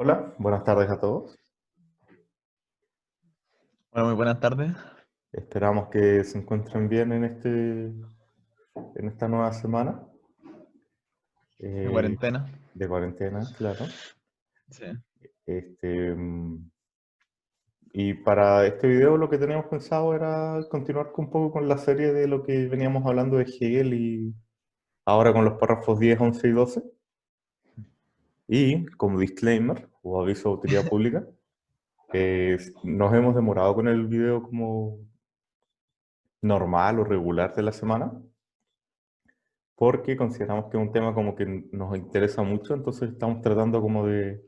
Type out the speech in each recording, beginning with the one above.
Hola, buenas tardes a todos. Bueno, muy buenas tardes. Esperamos que se encuentren bien en esta nueva semana De eh, cuarentena. de cuarentena, claro. Sí. Este, mm, y para este video lo que teníamos pensado era continuar un poco con la serie de lo que veníamos hablando de Hegel y ahora con los párrafos 10, 11 y 12. Y como disclaimer o aviso de utilidad pública, nos hemos demorado con el video como normal o regular de la semana, porque consideramos que es un tema como que nos interesa mucho, entonces estamos tratando como de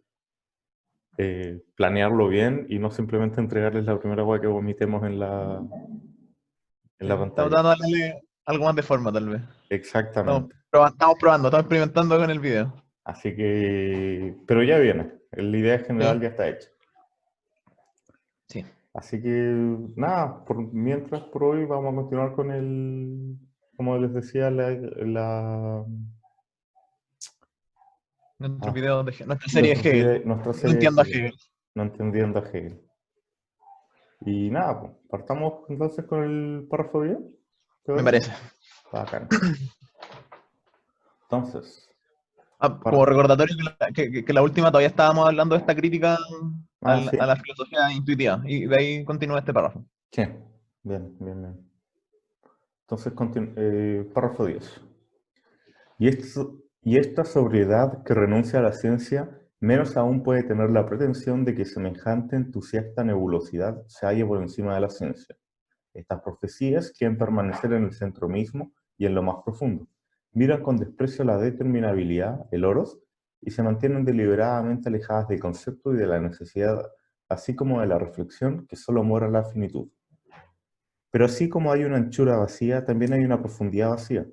planearlo bien y no simplemente entregarles la primera web que vomitemos en Sí. la Estamos pantalla. tratando de darle algo más de forma, tal vez. Exactamente. Estamos probando, estamos experimentando con el video. Así que, pero ya viene, la idea general Sí. ya está hecha. Sí. Así que, nada, mientras por hoy vamos a continuar con como les decía, Nuestro ah, video nuestra serie de Hegel. nuestra No serie de entiendo a Hegel, Hegel. no entendiendo a Hegel. Y nada, pues, partamos entonces con el párrafo 10, ¿te Me parece? parece. Bacán. Entonces, Como para... recordatorio que la última todavía estábamos hablando de esta crítica Ah, sí, a la filosofía intuitiva. Y de ahí continúa este párrafo. sí, bien, bien, bien. Entonces, párrafo 10. Y esta sobriedad que renuncia a la ciencia, menos aún puede tener la pretensión de que semejante entusiasta nebulosidad se halle por encima de la ciencia. Estas profecías quieren permanecer en el centro mismo y en lo más profundo. Miran con desprecio la determinabilidad, el oros, y se mantienen deliberadamente alejadas del concepto y de la necesidad, así como de la reflexión que solo mora la finitud. Pero así como hay una anchura vacía, también hay una profundidad vacía.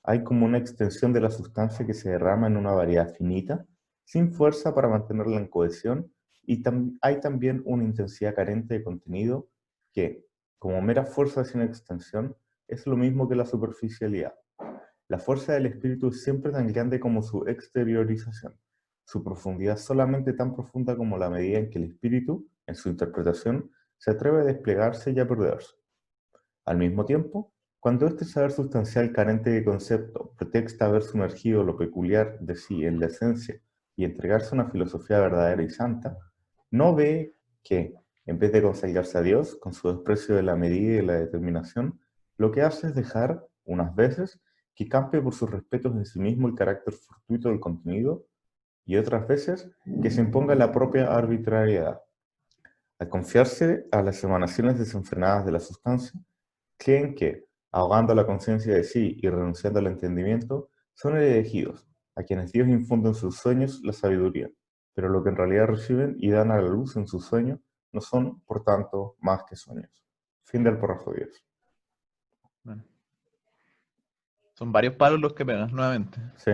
Hay como una extensión de la sustancia que se derrama en una variedad finita, sin fuerza para mantenerla en cohesión, y hay también una intensidad carente de contenido que, como mera fuerza sin extensión, es lo mismo que la superficialidad. La fuerza del espíritu es siempre tan grande como su exteriorización, su profundidad solamente tan profunda como la medida en que el espíritu, en su interpretación, se atreve a desplegarse y a perderse. Al mismo tiempo, cuando este saber sustancial carente de concepto pretexta haber sumergido lo peculiar de sí en la esencia y entregarse a una filosofía verdadera y santa, no ve que, en vez de consagrarse a Dios con su desprecio de la medida y de la determinación, lo que hace es dejar, unas veces, que campe por sus respetos en sí mismo el carácter fortuito del contenido y otras veces que se imponga la propia arbitrariedad. Al confiarse a las emanaciones desenfrenadas de la sustancia, creen que, ahogando la conciencia de sí y renunciando al entendimiento, son elegidos, a quienes Dios infunde en sus sueños la sabiduría, pero lo que en realidad reciben y dan a la luz en sus sueños no son, por tanto, más que sueños. Fin del párrafo 10. Bueno, son varios palos los que pegas, nuevamente. Sí,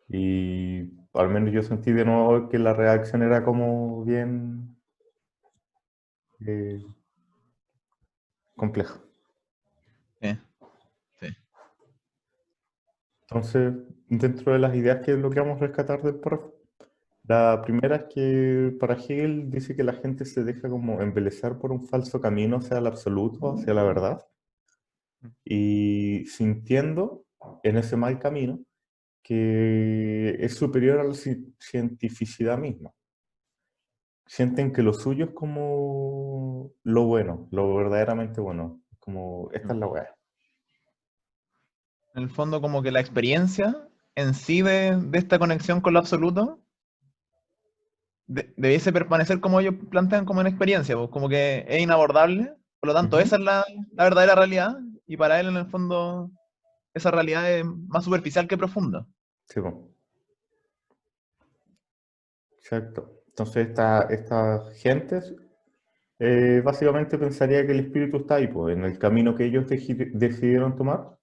y al menos yo sentí de nuevo que la reacción era como bien eh, compleja. Sí, sí. Entonces, dentro de las ideas que logramos rescatar del párrafo, la primera es que para Hegel dice que la gente se deja como embelezar por un falso camino hacia el absoluto, hacia la verdad, y sintiendo en ese mal camino que es superior a la cientificidad misma. Sienten que lo suyo es como lo bueno, lo verdaderamente bueno, como esta es la weá. En el fondo, como que la experiencia en sí de esta conexión con lo absoluto debiese permanecer como ellos plantean como una experiencia, pues, como que es inabordable, por lo tanto Ujú. esa es la verdadera realidad, y para él en el fondo esa realidad es más superficial que profunda. Sí, po, exacto. Entonces esta gente básicamente pensaría que el espíritu está ahí, pues, en el camino que ellos decidieron tomar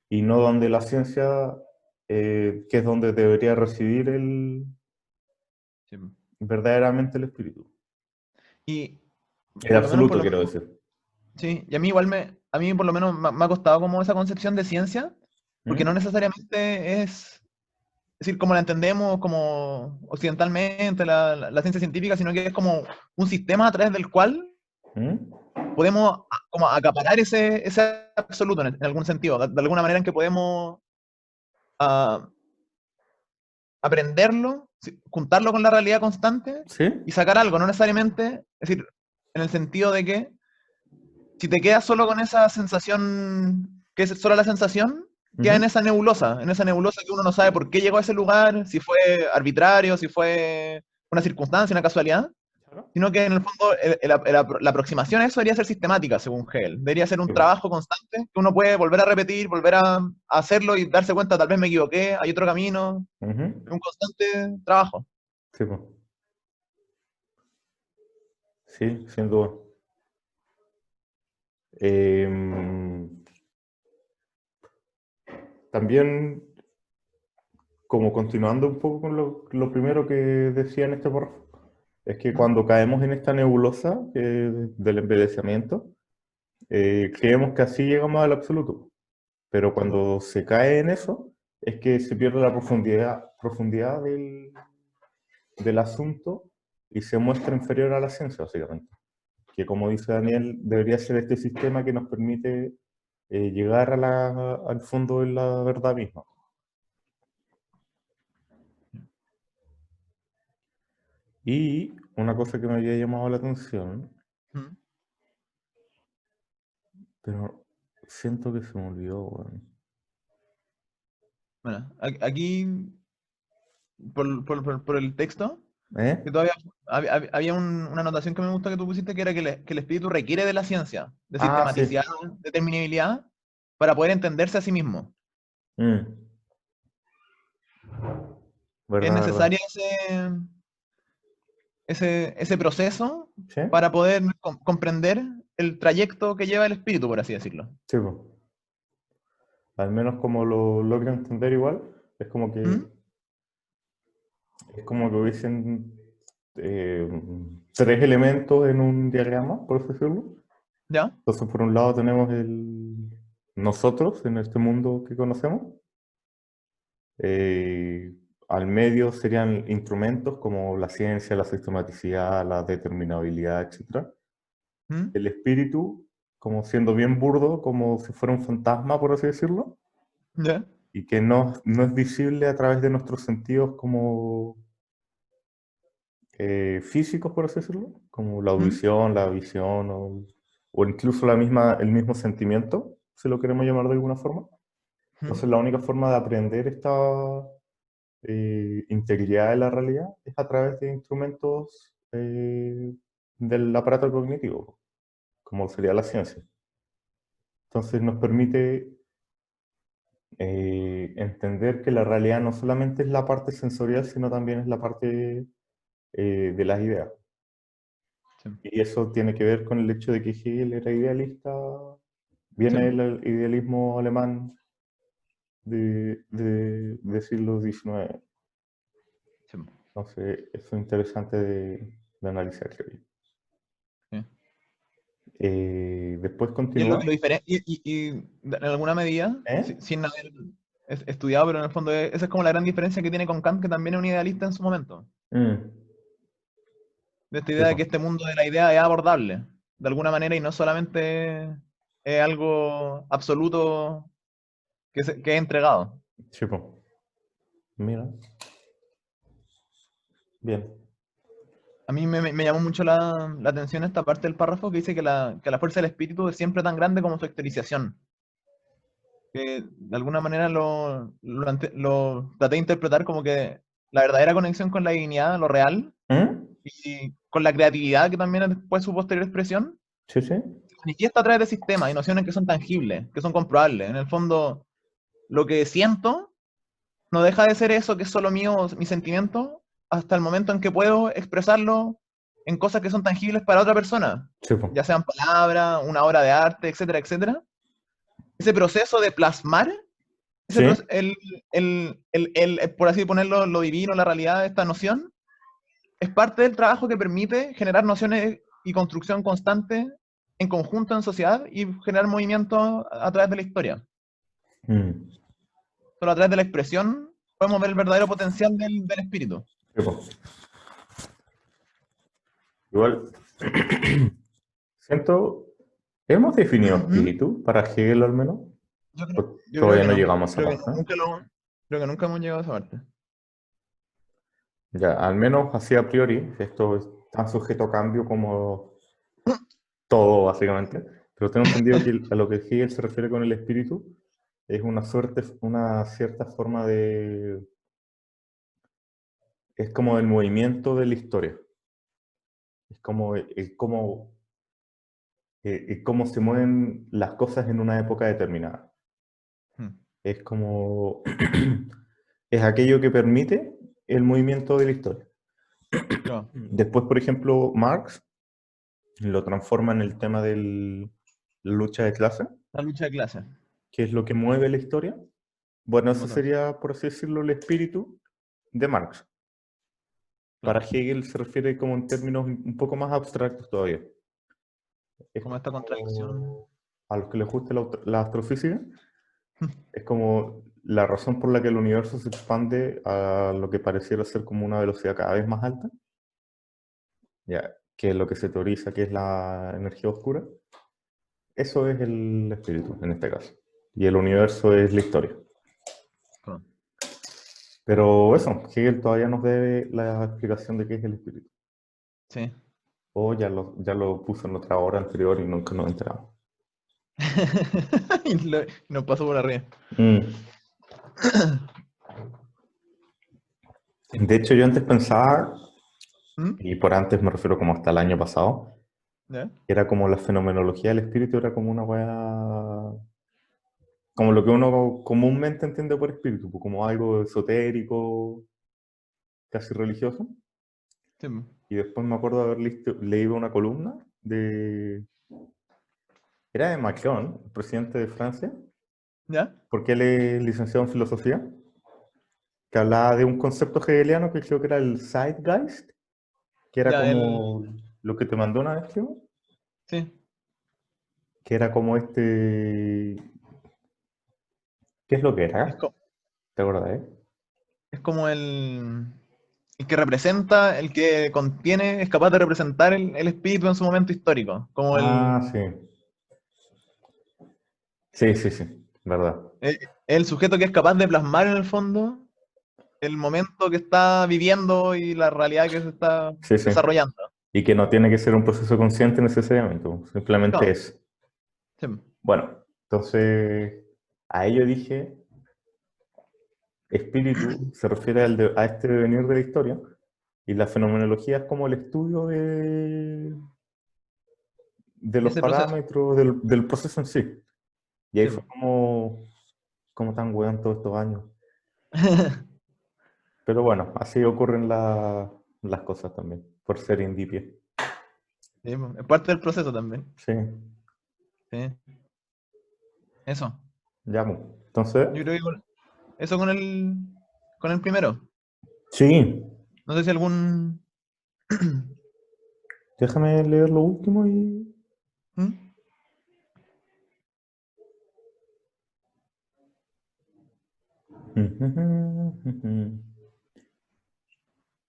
y no donde la ciencia, que es donde debería residir Sí. verdaderamente el espíritu. Y El por lo menos, absoluto, quiero decir. sí, y a mí igual a mí por lo menos me ha costado como esa concepción de ciencia, porque no ¿Mm? necesariamente es decir, como la entendemos como occidentalmente, la ciencia científica, sino que es como un sistema a través del cual ¿Mm? podemos como acaparar ese absoluto en algún sentido, de alguna manera en que podemos ah, aprenderlo, juntarlo con la realidad constante ¿Sí? y sacar algo, no necesariamente, es decir, en el sentido de que si te quedas solo con esa sensación, que es solo la sensación, queda Ujú. en esa nebulosa que uno no sabe por qué llegó a ese lugar, si fue arbitrario, si fue una circunstancia, una casualidad, Claro. sino que en el fondo la aproximación a eso debería ser sistemática, según Hegel. Debería ser un Sí, po. trabajo constante que uno puede volver a repetir, volver a hacerlo y darse cuenta, tal vez me equivoqué, hay otro camino, Ujú. es un constante trabajo. Sí, po. Sí, sin duda. Em, también, como continuando un poco con lo primero que decía en este párrafo, es que ¿Mm? cuando caemos en esta nebulosa del embellecimiento, creemos que así llegamos al absoluto. Pero Sí, po. cuando se cae en eso, es que se pierde la profundidad del asunto y se muestra inferior a la ciencia, básicamente. Que como dice Daniel, debería ser este sistema que nos permite llegar al fondo de la verdad misma. Y una cosa que me había llamado la atención, ¿Mm? pero siento que se me olvidó, weón. Bueno, aquí, por el texto, ¿Eh? que todavía había una anotación que me gusta que tú pusiste, que era que el espíritu requiere de la ciencia, de Ah, sí. sistematicidad, de determinabilidad, para poder entenderse a sí mismo. Mm, Es verdad, verdad. necesario ese proceso ¿Sí? para poder comprender el trayecto que lleva el espíritu, por así decirlo. Sí, pues. Al menos como lo logro entender igual, es como que, ¿Mm? es como que hubiesen eh, tres elementos en un diagrama, por así decirlo. ¿Ya? Entonces, por un lado tenemos nosotros en este mundo que conocemos. Eh, al medio serían instrumentos como la ciencia, la sistematicidad, la determinabilidad, etc. ¿Mm? El espíritu, como siendo bien burdo, como si fuera un fantasma, por así decirlo, ¿Ya? y que no es visible a través de nuestros sentidos como físicos, por así decirlo, como la ¿Mm? audición, la visión o incluso el mismo sentimiento, si lo queremos llamar de alguna forma. ¿Mm? Entonces la única forma de aprender esta integridad de la realidad es a través de instrumentos del aparato cognitivo, como sería la ciencia. Entonces nos permite entender que la realidad no solamente es la parte sensorial, sino también es la parte de las ideas. Sí. Y eso tiene que ver con el hecho de que Hegel era idealista, Sí. viene del idealismo alemán del siglo XIX. Sí. Entonces, eso es interesante de analizar, creo yo. Sí. Después Y es lo que continúa. lo diferencia, y en alguna medida, ¿Eh? sin haber estudiado, pero en el fondo esa es como la gran diferencia que tiene con Kant, que también es un idealista en su momento. Mm, De esta sí, idea de po. que este mundo de la idea es abordable, de alguna manera, y no solamente es algo absoluto que es entregado. Sí, po. Mira, bien. A mí me llamó mucho la atención esta parte del párrafo que dice que la fuerza del espíritu es siempre tan grande como su exteriorización. Que de alguna manera lo traté de interpretar como que la verdadera conexión con la divinidad, lo real, ¿Mm? y con la creatividad, que también es después su posterior expresión, Sí, sí. se manifiesta a través de sistemas y nociones que son tangibles, que son comprobables. En el fondo, lo que siento no deja de ser eso que es solo mío, mi sentimiento, hasta el momento en que puedo expresarlo en cosas que son tangibles para otra persona, Sí, po. ya sean palabras, una obra de arte, etcétera, etcétera. Ese proceso de plasmar, ese Sí. por así ponerlo, lo divino, la realidad de esta noción, es parte del trabajo que permite generar nociones y construcción constante en conjunto en sociedad y generar movimiento a través de la historia. Mm, Solo a través de la expresión podemos ver el verdadero potencial del espíritu. Sí, po. Igual, siento, ¿hemos definido ¿Mm? espíritu para Hegel al menos? Yo Pues creo todavía que no no. llegamos a esa Creo que parte. creo que nunca hemos llegado a esa parte. Ya, al menos así a priori, esto es tan sujeto a cambio como todo, básicamente. Pero tengo entendido que a lo que Hegel se refiere con el espíritu es una cierta forma de... Es como el movimiento de la historia. Es como cómo se mueven las cosas en una época determinada. Mm, Es como... es aquello que permite el movimiento de la historia. claro. Después, por ejemplo, Marx lo transforma en el tema de la lucha de clase, La lucha de clases. que es lo que mueve la historia. Bueno, El eso motor. sería, por así decirlo, el espíritu de Marx. Para Claro. Hegel se refiere como en términos un poco más abstractos todavía. Es Como esta contradicción. como, a los que les guste la astrofísica, es como la razón por la que el universo se expande a lo que pareciera ser como una velocidad cada vez más alta, ya, que es lo que se teoriza que es la energía oscura. Eso es el espíritu, en este caso. Y el universo es la historia. Claro. Pero eso, Hegel todavía nos debe la explicación de qué es el espíritu. Sí. O ya lo puso en otra hora anterior y nunca nos enteramos. Y nos pasó por arriba. Mm. Sí. De hecho, yo antes pensaba, ¿Mm? y por antes me refiero como hasta el año pasado, ¿Ya? que era como la fenomenología del espíritu, era como una weá, como lo que uno comúnmente entiende por espíritu, pues como algo esotérico, casi religioso. Sí. Y después me acuerdo de haber leído una columna era de Macron, el presidente de Francia, ¿Ya? porque él es licenciado en filosofía, que hablaba de un concepto hegeliano que creo que era el Zeitgeist, que era Ya, como lo que te mandó una vez, creo, sí. que era como ¿qué es lo que Es, era? co- ¿Te acuerdas, es como el que representa, el que contiene, es capaz de representar el espíritu en su momento histórico. Como Ah, sí. Sí, sí, sí, verdad. el, el sujeto que es capaz de plasmar en el fondo el momento que está viviendo y la realidad que se está Sí, sí. desarrollando. Y que no tiene que ser un proceso consciente necesariamente, simplemente No, es. sí, Bueno, entonces a ello dije, espíritu se refiere a este devenir de la historia, y la fenomenología es como el estudio de los ese proceso. parámetros del proceso en sí. Y ahí Sí. fue como tan weón todos estos años. Pero bueno, así ocurren las cosas también, por ser indipia. Sí, es parte del proceso también. Sí, Sí. Eso. ya, pues. Entonces, Yo creo que eso con el primero. sí, No sé si algún. déjame leer lo último y... ¿Mm?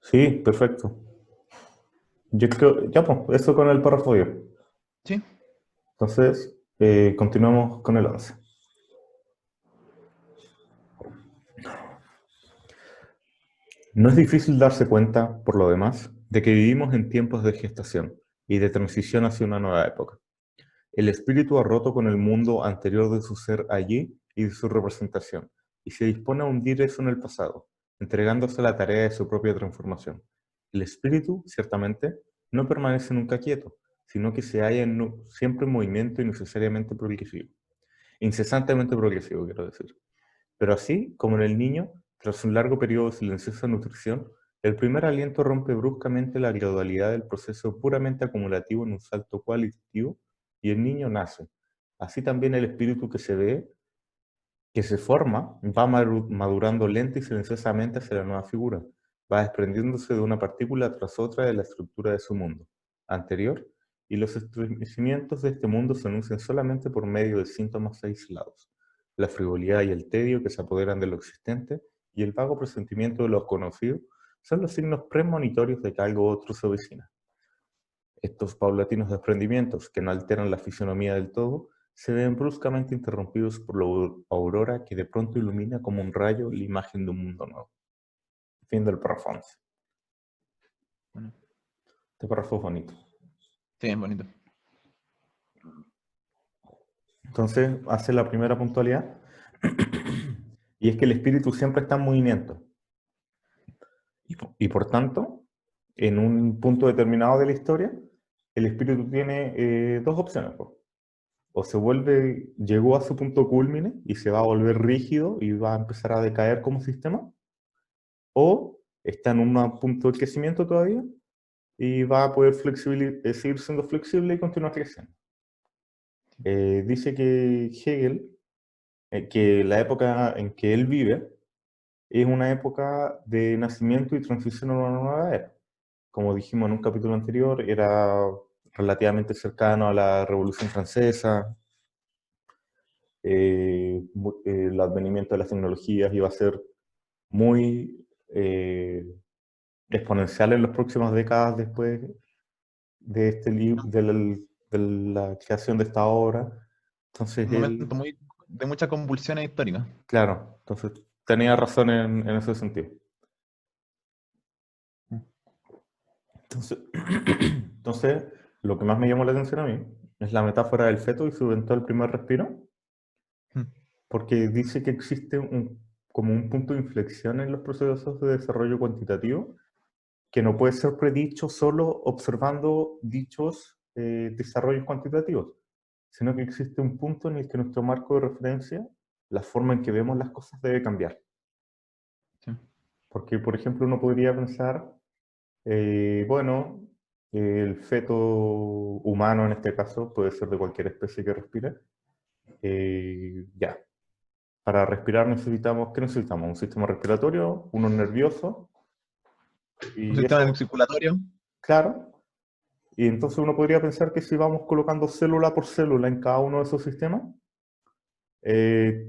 Sí, perfecto. Yo creo, ya pues, eso con el párrafo 10. Sí. Entonces, continuamos con el 11. No es difícil darse cuenta, por lo demás, de que vivimos en tiempos de gestación y de transición hacia una nueva época. El espíritu ha roto con el mundo anterior de su ser allí y de su representación, y se dispone a hundir eso en el pasado, entregándose a la tarea de su propia transformación. El espíritu, ciertamente, no permanece nunca quieto, sino que se halla siempre en movimiento y necesariamente progresivo. Incesantemente progresivo, quiero decir. Pero así como en el niño, tras un largo periodo de silenciosa nutrición, el primer aliento rompe bruscamente la gradualidad del proceso puramente acumulativo en un salto cualitativo y el niño nace. Así también el espíritu que se forma, va madurando lenta y silenciosamente hacia la nueva figura, va desprendiéndose de una partícula tras otra de la estructura de su mundo anterior, y los estremecimientos de este mundo se anuncian solamente por medio de síntomas aislados, la frivolidad y el tedio que se apoderan de lo existente y el vago presentimiento de lo desconocido son los signos premonitorios de que algo otro se avecina. Estos paulatinos desprendimientos, que no alteran la fisonomía del todo, se ven bruscamente interrumpidos por la aurora que de pronto ilumina como un rayo la imagen de un mundo nuevo. Fin del párrafo 11. Bueno, Este párrafo es bonito. sí, es bonito. Entonces, hace la primera puntualidad, y es que el espíritu siempre está en movimiento. Y por tanto, en un punto determinado de la historia, el espíritu tiene dos opciones, pues. O se vuelve, llegó a su punto culmine y se va a volver rígido y va a empezar a decaer como sistema, o está en un punto de crecimiento todavía y va a poder seguir siendo flexible y continuar creciendo. Dice que Hegel, que la época en que él vive es una época de nacimiento y transición a una nueva era. Como dijimos en un capítulo anterior, era relativamente cercano a la Revolución Francesa. El advenimiento de las tecnologías iba a ser muy exponencial en las próximas décadas después de, de la creación de esta obra. Entonces Un momento de muchas convulsiones históricas. claro, entonces tenía razón en ese sentido. Entonces, lo que más me llamó la atención a mí es la metáfora del feto y su eventual primer respiro, porque dice que existe como un punto de inflexión en los procesos de desarrollo cuantitativo que no puede ser predicho solo observando dichos desarrollos cuantitativos, sino que existe un punto en el que nuestro marco de referencia, la forma en que vemos las cosas, debe cambiar. Sí. Porque, por ejemplo, uno podría pensar, bueno, el feto humano en este caso puede ser de cualquier especie que respire. Ya, para respirar necesitamos, ¿qué necesitamos? Un sistema respiratorio, uno nervioso, Un y sistema eso, circulatorio. claro. Y entonces uno podría pensar que si vamos colocando célula por célula en cada uno de esos sistemas, eh,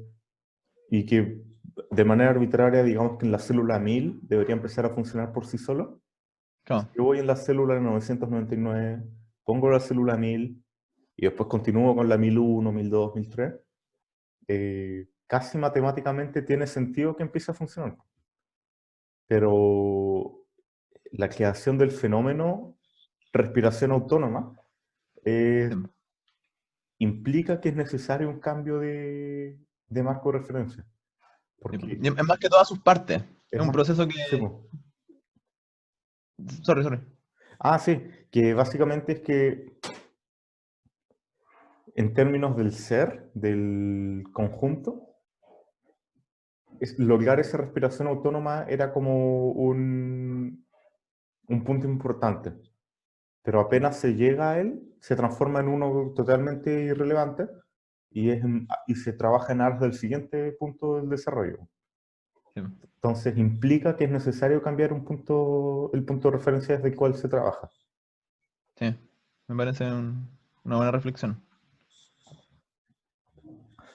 y que de manera arbitraria, digamos que en la célula 1000 debería empezar a funcionar por sí solo. Si Claro. yo voy en la célula 999, pongo la célula 1000 y después continúo con la 1001, 1002, 1003, casi matemáticamente tiene sentido que empiece a funcionar. Pero la creación del fenómeno respiración autónoma Sí. implica que es necesario un cambio de marco de referencia. Porque Y es más que todas sus partes. Es es un más... proceso que. Sí, po. Sorry, sorry. Ah, sí, que básicamente es que en términos del ser, del conjunto, lograr esa respiración autónoma era como un punto importante. Pero apenas se llega a él, se transforma en uno totalmente irrelevante y se trabaja en aras del siguiente punto del desarrollo. Sí. Entonces implica que es necesario cambiar el punto de referencia desde el cual se trabaja. Sí. Me parece una buena reflexión.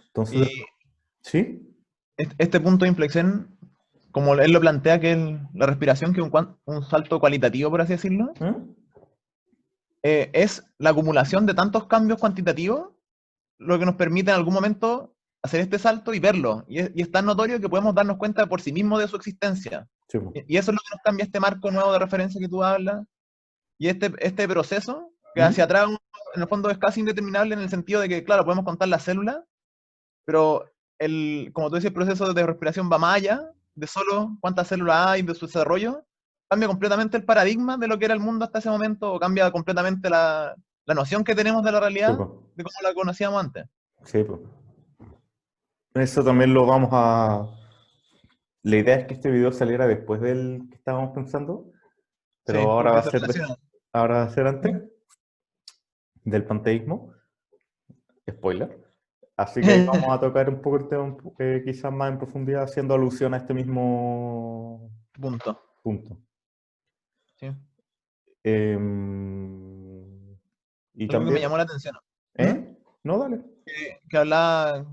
Entonces, Y ¿sí? este punto de inflexión, como él lo plantea, que es la respiración, que es un salto cualitativo, por así decirlo, ¿Mm? es la acumulación de tantos cambios cuantitativos lo que nos permite en algún momento hacer este salto y verlo. Y es tan notorio que podemos darnos cuenta por sí mismos de su existencia. Sí, po. Y eso es lo que nos cambia este marco nuevo de referencia que tú hablas. Y este proceso, que hacia ¿Mm? atrás, en el fondo, es casi indeterminable en el sentido de que, claro, podemos contar las células, pero como tú dices, el proceso de respiración va más allá de solo cuántas células hay, de su desarrollo. Cambia completamente el paradigma de lo que era el mundo hasta ese momento, o cambia completamente la noción que tenemos de la Sí, realidad, po. de cómo la conocíamos antes. Sí, po. Eso también lo vamos a... La idea es que este video saliera después del que estábamos pensando, pero Sí, ahora va porque a se ser, relaciona. ahora va a ser ¿Sí? antes del panteísmo. Spoiler. Así que ahí vamos a tocar un poco el tema quizás más en profundidad, haciendo alusión a este mismo Punto. punto. ¿Sí? Em, y Algo que me también, llamó la atención. ¿Mm? ¿eh? No, dale. Que hablaba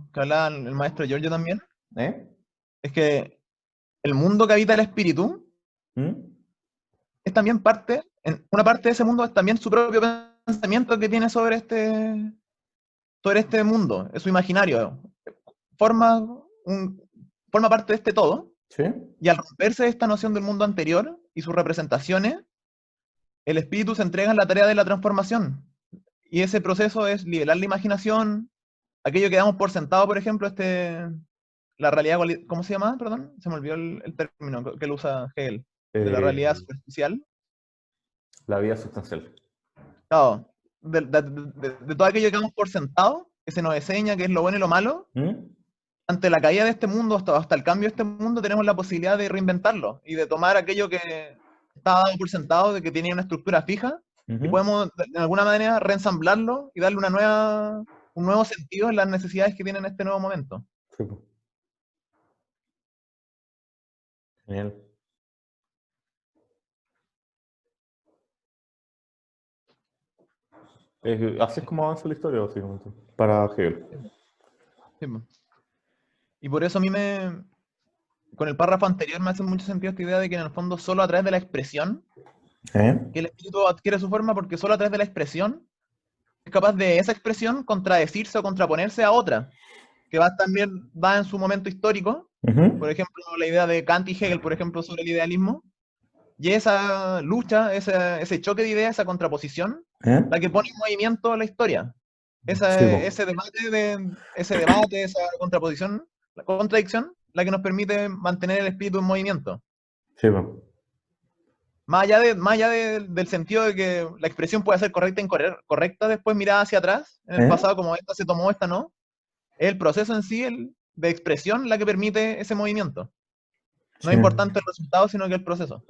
el maestro Giorgio también, ¿Eh? es que el mundo que habita el espíritu ¿Mm? es también una parte de ese mundo es también su propio pensamiento que tiene sobre este mundo, es su imaginario. Forma, forma parte de este todo, ¿Sí? y al romperse esta noción del mundo anterior y sus representaciones, el espíritu se entrega en la tarea de la transformación. Y ese proceso es liberar la imaginación, aquello que damos por sentado, por ejemplo, la realidad, ¿cómo se llama? Perdón, se me olvidó el término que lo usa Hegel, de la realidad Eh, superficial. la vida sustancial. Claro, de todo aquello que damos por sentado, que se nos enseña que es lo bueno y lo malo, ¿Mm? ante la caída de este mundo, hasta el cambio de este mundo, tenemos la posibilidad de reinventarlo y de tomar aquello que estaba dado por sentado, de que tenía una estructura fija, y Ujú. podemos de alguna manera reensamblarlo y darle un nuevo sentido en las necesidades que tiene en este nuevo momento. Sí, po. Genial. Así es como avanza la historia, básicamente, para Hegel. Sí, po. Y por eso a mí con el párrafo anterior me hace mucho sentido esta idea de que en el fondo solo a través de la expresión, ¿Eh? que el espíritu adquiere su forma, porque solo a través de la expresión es capaz de esa expresión contradecirse o contraponerse a otra, que también va en su momento histórico. Por Ujú. ejemplo, la idea de Kant y Hegel, por ejemplo, sobre el idealismo, y esa lucha, ese choque de ideas, esa contraposición, ¿Eh? la que pone en movimiento la historia. Sí, po. Ese debate, esa contraposición, la contradicción, la que nos permite mantener el espíritu en movimiento. Sí, po. Del sentido de que la expresión puede ser correcta e incorrecta después mirada hacia atrás, en el ¿Eh? pasado, como esta se tomó, esta no, es el proceso en sí, de expresión, la que permite ese movimiento. No Sí, es importante el resultado, sino que el proceso,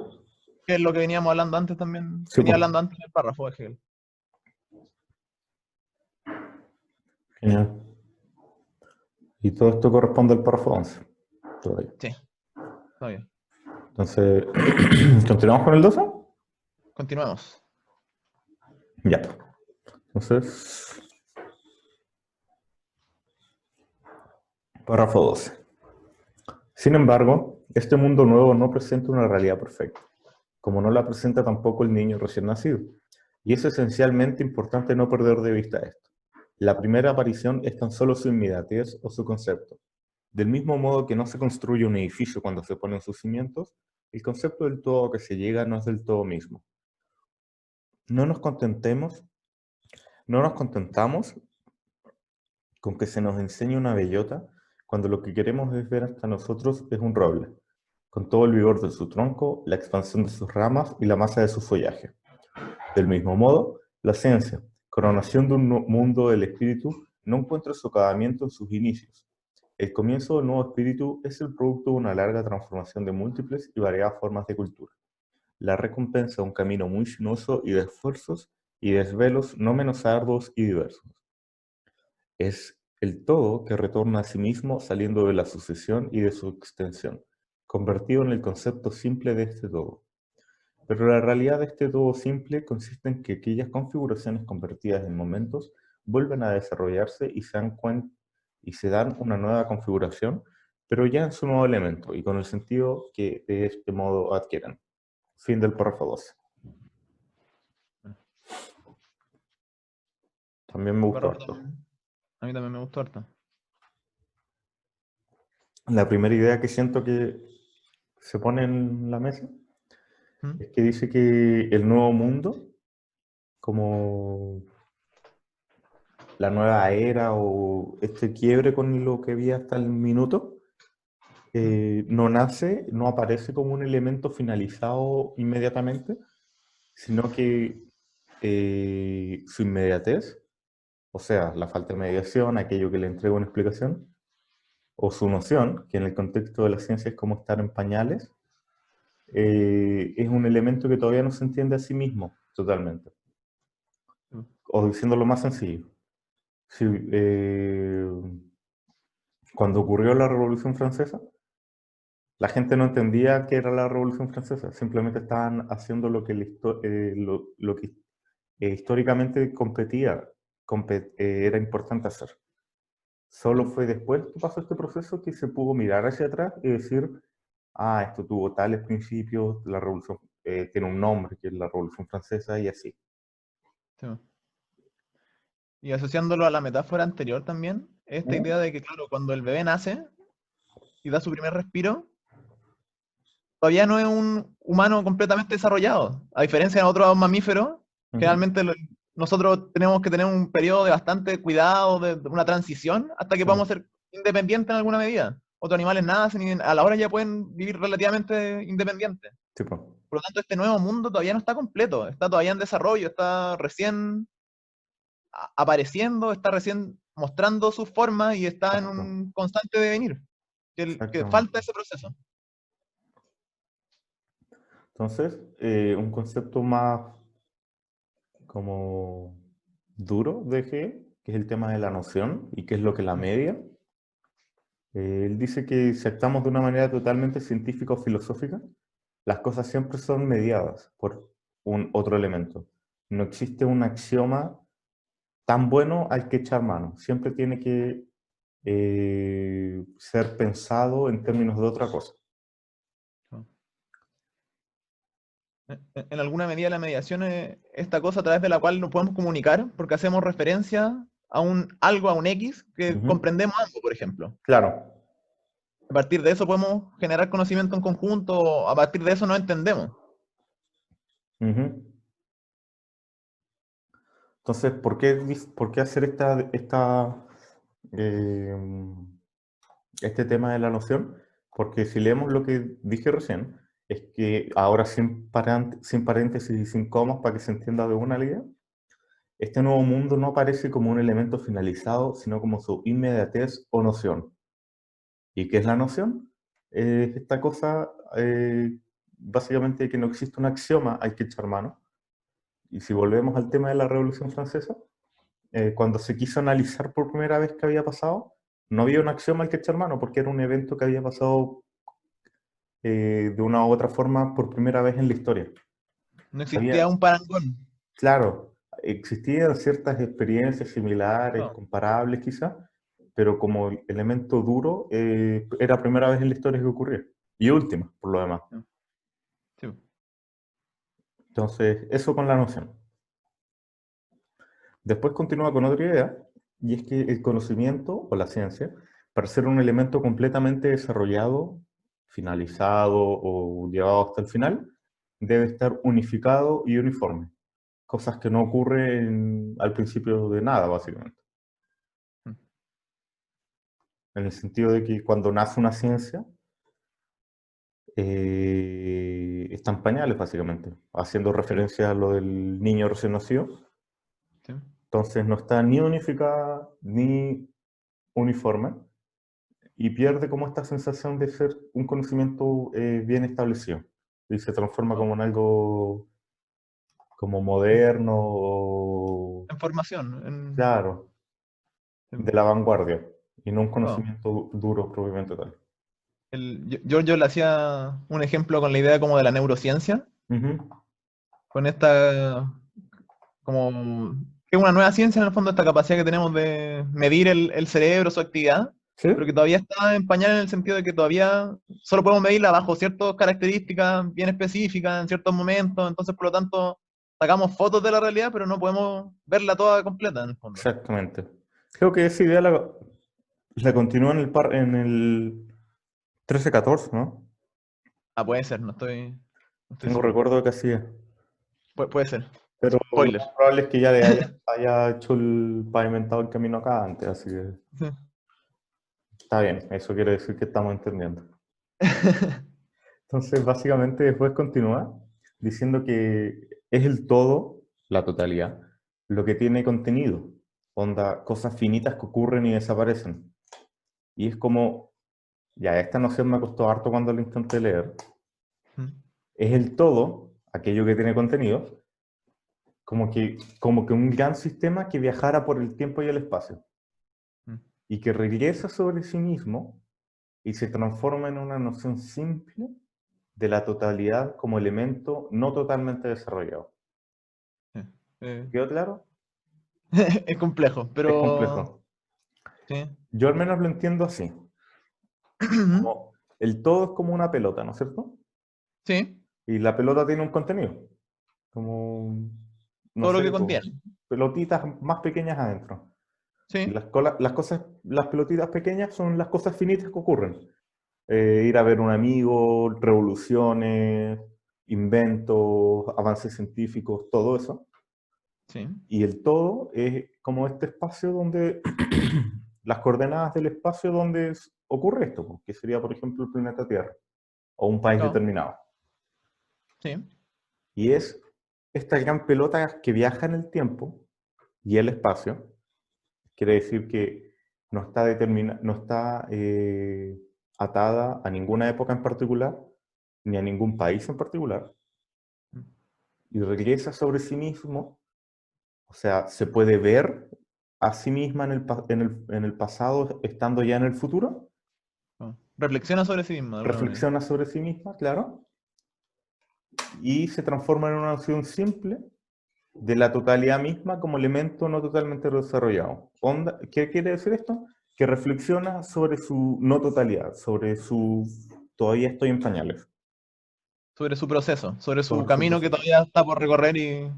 que es lo que veníamos hablando antes también, sí, venía po. hablando antes en el párrafo de Hegel. Genial. Y todo esto corresponde al párrafo 11. Todavía. Sí, está bien. Entonces, ¿continuamos con el 12? Continuemos. Ya. Entonces, párrafo 12. Sin embargo, este mundo nuevo no presenta una realidad perfecta, como no la presenta tampoco el niño recién nacido. Y es esencialmente importante no perder de vista esto. La primera aparición es tan solo su inmediatez o su concepto. Del mismo modo que no se construye un edificio cuando se ponen sus cimientos, el concepto del todo que se llega no es del todo mismo. No nos contentemos, no nos contentamos con que se nos enseñe una bellota cuando lo que queremos es ver hasta nosotros es un roble, con todo el vigor de su tronco, la expansión de sus ramas y la masa de su follaje. Del mismo modo, la ciencia, coronación de un mundo del espíritu, no encuentra su acabamiento en sus inicios. El comienzo del nuevo espíritu es el producto de una larga transformación de múltiples y variadas formas de cultura. La recompensa un camino muy sinuoso y de esfuerzos y desvelos no menos arduos y diversos. Es el todo que retorna a sí mismo saliendo de la sucesión y de su extensión, convertido en el concepto simple de este todo. Pero la realidad de este todo simple consiste en que aquellas configuraciones convertidas en momentos vuelven a desarrollarse y se dan una nueva configuración, pero ya en su nuevo elemento y con el sentido que de este modo adquieren. Fin del párrafo 12. También me gustó Párrafo harto. también. A mí también me gustó harto. La primera idea que siento que se pone en la mesa ¿Mm? es que dice que el nuevo mundo, como la nueva era o este quiebre con lo que había hasta el minuto, ¿Mm? no nace, no aparece como un elemento finalizado inmediatamente, sino que su inmediatez, o sea, la falta de mediación, aquello que le entrega una explicación, o su noción, que en el contexto de la ciencia es como estar en pañales, es un elemento que todavía no se entiende a sí mismo totalmente. ¿Mm? O diciéndolo más sencillo, si, cuando ocurrió la Revolución Francesa, la gente no entendía qué era la Revolución Francesa, simplemente estaban haciendo lo que, lo que históricamente era importante hacer. Solo ¿Mm? fue después que pasó este proceso que se pudo mirar hacia atrás y decir, esto tuvo tales principios, la revolución tiene un nombre, que es la Revolución Francesa, y así. Sí. Y asociándolo a la metáfora anterior también, esta ¿Mm? idea de que, claro, cuando el bebé nace y da su primer respiro, todavía no es un humano completamente desarrollado. A diferencia de otros mamíferos, Ujú. generalmente nosotros tenemos que tener un periodo de bastante cuidado, de una transición, hasta que Sí, podamos ser independientes en alguna medida. Otros animales nacen y a la hora ya pueden vivir relativamente independientes. sí, pues. Por lo tanto, este nuevo mundo todavía no está completo, está todavía en desarrollo, está recién apareciendo, está recién mostrando su forma y está en Exacto, un constante devenir, que exactamente. falta ese proceso. Entonces, un concepto más como duro de Hegel, que es el tema de la noción y qué es lo que la media. Él dice que si actuamos de una manera totalmente científica o filosófica, las cosas siempre son mediadas por un otro elemento. No existe un axioma tan bueno al que echar mano. Siempre tiene que ser pensado en términos de otra cosa. En alguna medida la mediación es esta cosa a través de la cual nos podemos comunicar, porque hacemos referencia a un algo, a un X, que Ujú. comprendemos algo, por ejemplo. Claro. A partir de eso podemos generar conocimiento en conjunto, o a partir de eso nos entendemos. Ujú. Entonces, ¿por qué hacer eh, este tema de la noción? Porque si leemos lo que dije recién, es que ahora sin paréntesis y sin comas para que se entienda de una la idea, este nuevo mundo no aparece como un elemento finalizado, sino como su inmediatez o noción. ¿Y qué es la noción? Es esta cosa, básicamente, que no existe un axioma, hay que echar mano. Y si volvemos al tema de la Revolución Francesa, cuando se quiso analizar por primera vez qué había pasado, no había un axioma al que echar mano, porque era un evento que había pasado de una u otra forma por primera vez en la historia. No Había, existía un parangón. claro, existían ciertas experiencias similares, No, comparables quizás, pero como elemento duro, era la primera vez en la historia que ocurría. Y última, por lo demás. no, sí. Entonces, eso con la noción. Después continúa con otra idea, y es que el conocimiento o la ciencia, para ser un elemento completamente desarrollado, finalizado o llevado hasta el final, debe estar unificado y uniforme, cosas que no ocurren al principio de nada, básicamente. Mm. En el sentido de que cuando nace una ciencia, está en pañales, básicamente, haciendo referencia a lo del niño recién nacido. Sí. Entonces no está ni unificada ni uniforme, y pierde como esta sensación de ser un conocimiento bien establecido y se transforma No, como en algo como moderno o, en formación. claro, Sí. de la vanguardia y no un No. conocimiento duro propiamente tal. Giorgio le hacía un ejemplo con la idea como de la neurociencia, Ujú. con esta, como, que es una nueva ciencia en el fondo, esta capacidad que tenemos de medir el cerebro, su actividad, ¿Sí? pero que todavía está en pañal en el sentido de que todavía solo podemos medirla bajo ciertas características bien específicas en ciertos momentos, entonces por lo tanto sacamos fotos de la realidad, pero no podemos verla toda completa en el fondo. Exactamente. Creo que esa idea la continúa en el 13-14, ¿no? Ah, puede ser, no estoy Tengo seguro. recuerdo de que hacía. Puede ser. Pero lo Spoiler. más probable es que ya haya hecho pavimentado el camino acá antes, así que Sí. está bien, eso quiere decir que estamos entendiendo. Entonces, básicamente, después continúa diciendo que es el todo, la totalidad, lo que tiene contenido, onda, cosas finitas que ocurren y desaparecen. Y es como, ya, esta noción me costó harto cuando lo intenté leer. Es el todo, aquello que tiene contenido, como que un gran sistema que viajara por el tiempo y el espacio y que regresa sobre sí mismo y se transforma en una noción simple de la totalidad como elemento no totalmente desarrollado. Eh, ¿Quedó claro? es complejo, Es pero complejo. sí. Yo al menos lo entiendo así. Como el todo es como una pelota, ¿no es cierto? Sí, Y la pelota tiene un contenido, como, no todo lo que sé, po, contiene. pelotitas más pequeñas adentro. Y Sí, las pelotitas pequeñas son las cosas finitas que ocurren. Ir a ver un amigo, revoluciones, inventos, avances científicos, todo eso. sí, Y el todo es como este espacio donde, las coordenadas del espacio donde ocurre esto, pues, que sería, por ejemplo, el planeta Tierra o un país claro, determinado. sí. Y es esta gran pelota que viaja en el tiempo y el espacio. Quiere decir que no está atada a ninguna época en particular, ni a ningún país en particular, y regresa sobre sí mismo, o sea, se puede ver a sí misma en el pasado, estando ya en el futuro, Claro. Reflexiona sobre sí mismo, de alguna manera. reflexiona sobre sí misma, claro, y se transforma en una noción simple de la totalidad misma como elemento no totalmente desarrollado. ¿Qué quiere decir esto? Que reflexiona sobre su no totalidad, sobre su todavía estoy en pañales, Sobre su proceso, sobre su sobre su camino que proceso. todavía está por recorrer y...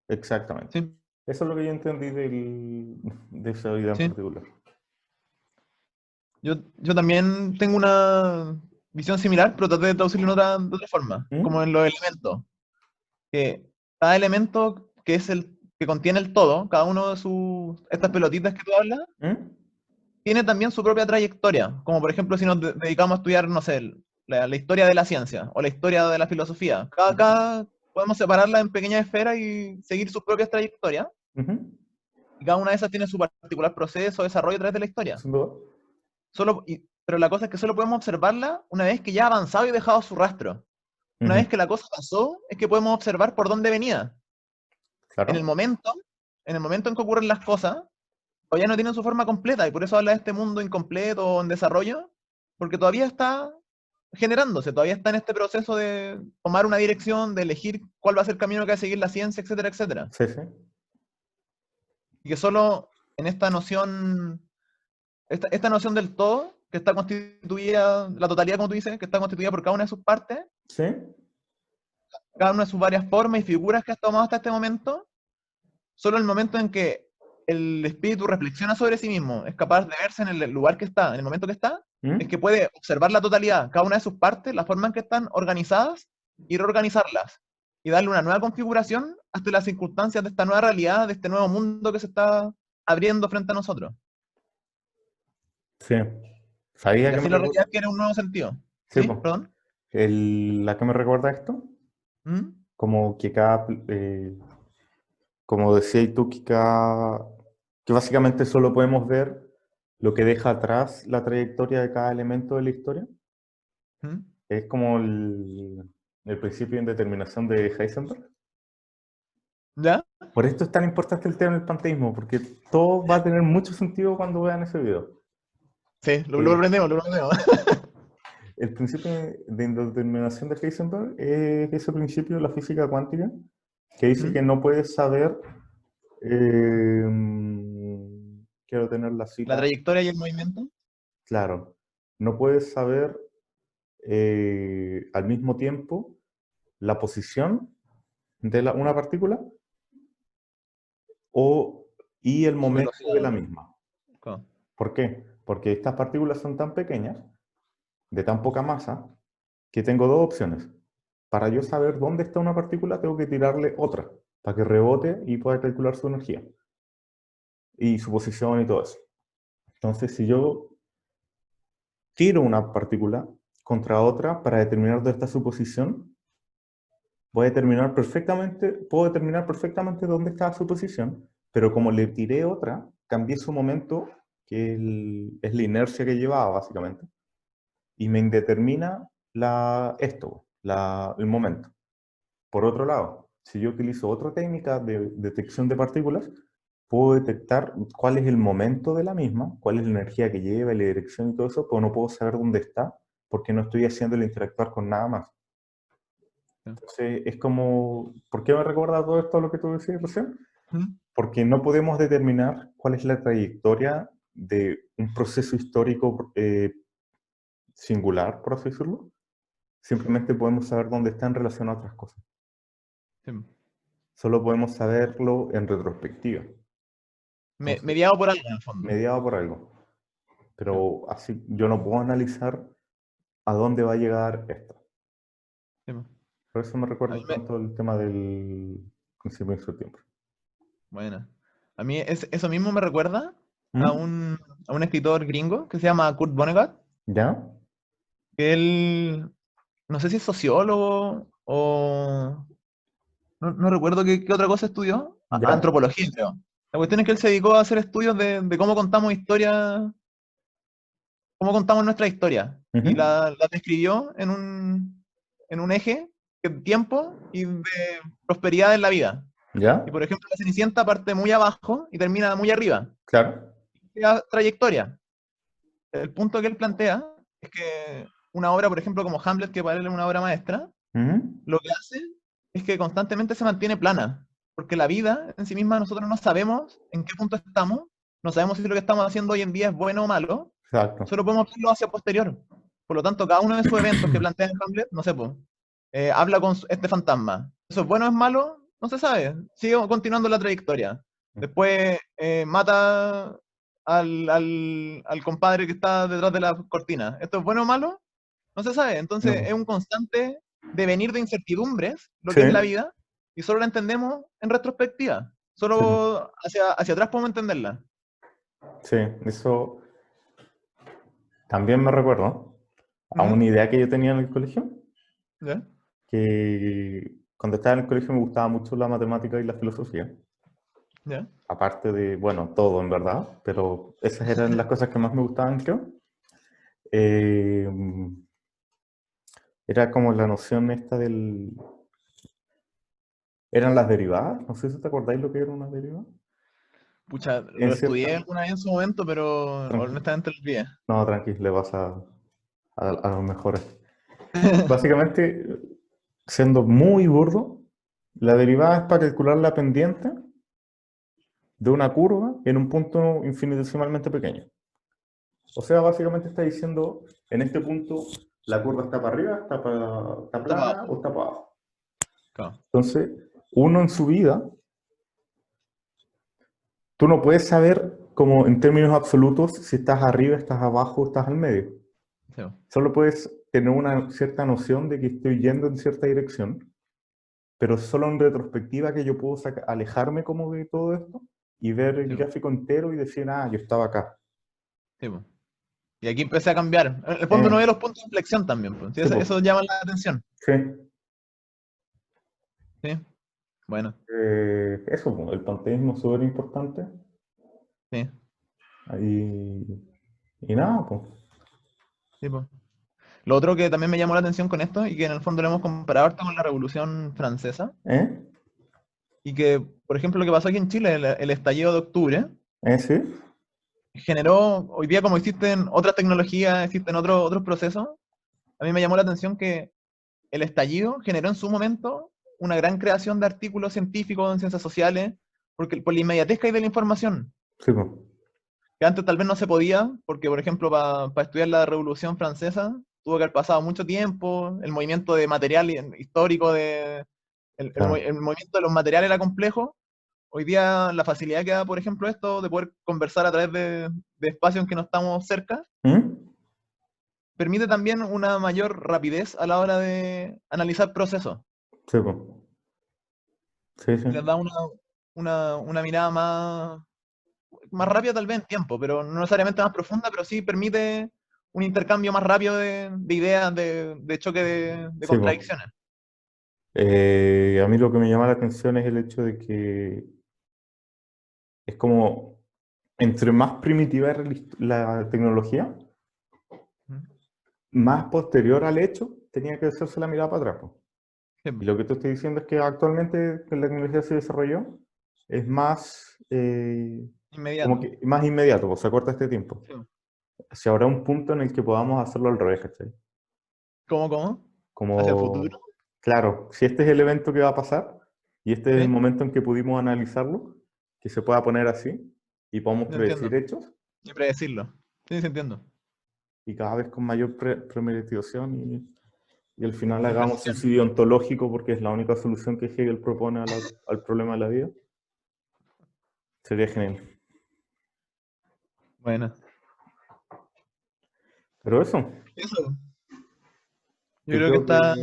Exactamente. Sí, Eso es lo que yo entendí de esa vida en sí. particular. Yo también tengo una visión similar, pero traté de traducirlo de otra forma, como ¿Mm? en los elementos. Que cada elemento que es el que contiene el todo, cada uno de sus estas pelotitas que tú hablas, ¿Mm? tiene también su propia trayectoria. Como por ejemplo, si nos dedicamos a estudiar, no sé, la historia de la ciencia o la historia de la filosofía. Cada podemos separarla en pequeñas esferas y seguir sus propias trayectorias. Ujú. Y cada una de esas tiene su particular proceso, desarrollo a través de la historia. Sin duda. Pero la cosa es que solo podemos observarla una vez que ya ha avanzado y dejado su rastro. Una Ujú. vez que la cosa pasó, es que podemos observar por dónde venía. En el Claro. momento, en el momento en que ocurren las cosas, todavía no tienen su forma completa, y por eso habla de este mundo incompleto o en desarrollo, porque todavía está generándose, todavía está en este proceso de tomar una dirección, de elegir cuál va a ser el camino que va a seguir la ciencia, etcétera, etcétera. Sí, sí. Y que solo en esta noción, esta noción del todo, que está constituida, la totalidad, como tú dices, que está constituida por cada una de sus partes, Sí. cada una de sus varias formas y figuras que has tomado hasta este momento, solo el momento en que el espíritu reflexiona sobre sí mismo, es capaz de verse en el lugar que está, en el momento que está, es ¿Mm? que puede observar la totalidad, cada una de sus partes, la forma en que están organizadas y reorganizarlas y darle una nueva configuración hasta las circunstancias de esta nueva realidad, de este nuevo mundo que se está abriendo frente a nosotros. Sí. ¿Sabía Y que me así la recuerda? realidad adquiere un nuevo sentido. Sí, ¿Sí? pues. ¿Perdón? ¿La que me recuerda esto? ¿Mm? Como que como decías tú, que básicamente solo podemos ver lo que deja atrás la trayectoria de cada elemento de la historia. ¿Mm? Es como el principio de indeterminación de Heisenberg. ¿Ya? Por esto es tan importante el tema del panteísmo, porque todo va a tener mucho sentido cuando vean ese video. Sí, lo Eh, aprendemos, lo aprendemos. el principio de indeterminación de Heisenberg es ese principio de la física cuántica que dice que ¿Mm? no puedes saber, eh, quiero tener la La cita, trayectoria y el movimiento. claro, no puedes saber al mismo tiempo la posición de una partícula o, y el Su momento de velocidad. la misma. Claro. ¿Por qué? Porque estas partículas son tan pequeñas, de tan poca masa, que tengo dos opciones. Para yo saber dónde está una partícula, tengo que tirarle otra, para que rebote y pueda calcular su energía y su posición y todo eso. Entonces, si yo tiro una partícula contra otra para determinar dónde está su posición, puedo determinar perfectamente dónde está su posición, pero como le tiré otra, cambié su momento, que es la inercia que llevaba, básicamente, y me indetermina el momento. Por otro lado, si yo utilizo otra técnica de detección de partículas, puedo detectar cuál es el momento de la misma, cuál es la energía que lleva, la dirección y todo eso, pero no puedo saber dónde está porque no estoy haciéndole interactuar con nada más. Entonces, es como, ¿por qué me recuerda todo esto a lo que tú decías recién? ¿Mm? Porque no podemos determinar cuál es la trayectoria de un proceso histórico singular, por así decirlo. Simplemente podemos saber dónde está en relación a otras cosas. Sí. Solo podemos saberlo en retrospectiva. Entonces, Mediado por algo, en el fondo. mediado por algo. Sí. Pero así yo no puedo analizar a dónde va a llegar esto. Sí. Por eso me A recuerda mí tanto el tema del principio de su tiempo. bueno. A mí eso mismo me recuerda a ¿Mm? un escritor gringo que se llama Kurt Vonnegut, ¿Ya? que él, no sé si es sociólogo o no recuerdo qué otra cosa estudió, ¿Ya? antropología, creo. La cuestión es que él se dedicó a hacer estudios de cómo contamos historia, cómo contamos nuestra historia, y Ujú. la describió en un eje de tiempo y de prosperidad en la vida. Y ¿Ya? por ejemplo, la Cenicienta parte muy abajo y termina muy arriba. Claro. La trayectoria. El punto que él plantea es que una obra, por ejemplo, como Hamlet, que para él es una obra maestra, Ujú. lo que hace es que constantemente se mantiene plana, porque la vida en sí misma nosotros no sabemos en qué punto estamos, no sabemos si lo que estamos haciendo hoy en día es bueno o malo, Exacto. solo podemos verlo hacia posterior. Por lo tanto, cada uno de esos eventos que plantea en Hamlet, no sé, pues, habla con este fantasma. ¿Eso es bueno o es malo? No se sabe. Sigue continuando la trayectoria. Después mata al compadre que está detrás de la cortina. ¿Esto es bueno o malo? No se sabe. No, Entonces pues. es un constante devenir de incertidumbres, lo Sí, que es la vida, y solo la entendemos en retrospectiva. sí, Solo hacia atrás podemos entenderla. sí. Eso también me recuerdo a ¿Ya? una idea que yo tenía en el colegio, ¿Ya? que cuando estaba en el colegio me gustaba mucho la matemática y la filosofía. ¿Ya? Aparte de, bueno, todo en verdad, pero esas eran las cosas que más me gustaban, creo. Eh, Era como la noción esta del... Eran las derivadas, no sé si te acordáis lo que era una derivada. Pucha, En lo cierta... estudié alguna vez en su momento, pero Tranqui, honestamente lo olvidé. no, tranqui, le vas a los mejores. Básicamente, siendo muy burdo, la derivada es para calcular la pendiente de una curva en un punto infinitesimalmente pequeño. O sea, básicamente está diciendo, en este punto, la curva está para arriba, está Está para plana o abajo. está para abajo. Claro. Entonces, uno en su vida, tú no puedes saber como en términos absolutos si estás arriba, estás abajo o estás al medio. Sí, Solo puedes tener una cierta noción de que estoy yendo en cierta dirección, pero solo en retrospectiva que yo puedo alejarme como de todo esto y ver el sí, gráfico entero y decir, ah, yo estaba acá. sí, po. Y aquí empecé a cambiar. En el fondo uno ve Eh, los puntos de inflexión también, pues. Sí, sí, pues, eso llama la atención. sí. Sí, bueno, Eso, pues, el panteísmo es súper importante. sí, Y nada, pues. sí, po. Lo otro que también me llamó la atención con esto, y que en el fondo lo hemos comparado harto con la Revolución Francesa, ¿Eh? y que, por ejemplo, lo que pasó aquí en Chile, el estallido de octubre, Sí. generó, hoy día como existen otras tecnologías, existen otros procesos, a mí me llamó la atención que el estallido generó en su momento una gran creación de artículos científicos en ciencias sociales, porque por la inmediatez que hay de la información, Sí, pues. que antes tal vez no se podía, porque por ejemplo para estudiar la Revolución Francesa tuvo que haber pasado mucho tiempo, el movimiento de material histórico, Claro. el movimiento de los materiales era complejo. Hoy día la facilidad que da, por ejemplo, esto de poder conversar a través de espacios en que no estamos cerca, ¿Mm? permite también una mayor rapidez a la hora de analizar procesos. Sí, pues. Sí, sí. Y les da una mirada más rápida tal vez en tiempo, pero no necesariamente más profunda, pero sí permite un intercambio más rápido de ideas, de choque de Sí, pues. contradicciones. A mí lo que me llama la atención es el hecho de que es como, entre más primitiva era la tecnología, ¿Mm? más posterior al hecho tenía que hacerse la mirada para atrás, po. Sí, Y lo que te estoy diciendo es que actualmente que la tecnología se desarrolló, es más, como inmediato. que más inmediato, pues se acorta este tiempo. Sí. Si habrá un punto en el que podamos hacerlo al revés, ¿cachai? ¿Cómo? ¿Hacia el futuro? Como, claro, si este es el evento que va a pasar y este es el Sí, momento en que pudimos analizarlo, que se pueda poner así y podamos no entiendo. predecir hechos, Y predecirlo. Sí, sí, entiendo. y cada vez con mayor premeditación y al final hagamos suicidio ontológico porque es la única solución que Hegel propone al problema de la vida. Sería genial. Bueno. Pero eso. Eso. Yo creo que está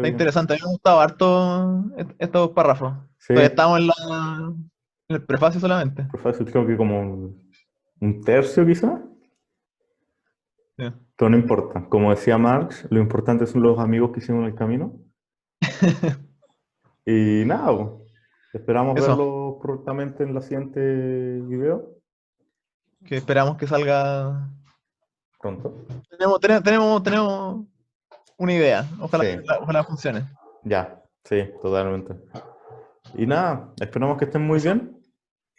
interesante. A mí me han gustado harto estos párrafos. Sí. Todavía estamos en el prefacio solamente. Prefacio creo que como un tercio quizás. Sí. Pero no importa. Como decía Marx, lo importante son los amigos que hicimos en el camino. Y nada, pues, esperamos Eso. verlo prontamente en la siguiente video. Que esperamos que salga Pronto. Tenemos una idea. Ojalá, Sí. ojalá funcione. Ya, sí, totalmente. Y nada, esperamos que estén muy bien.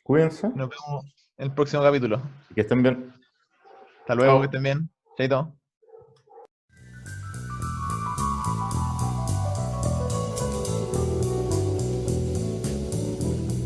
Cuídense. Nos vemos en el próximo capítulo. Y que estén bien. Hasta luego, Chao. que estén bien. Chaito.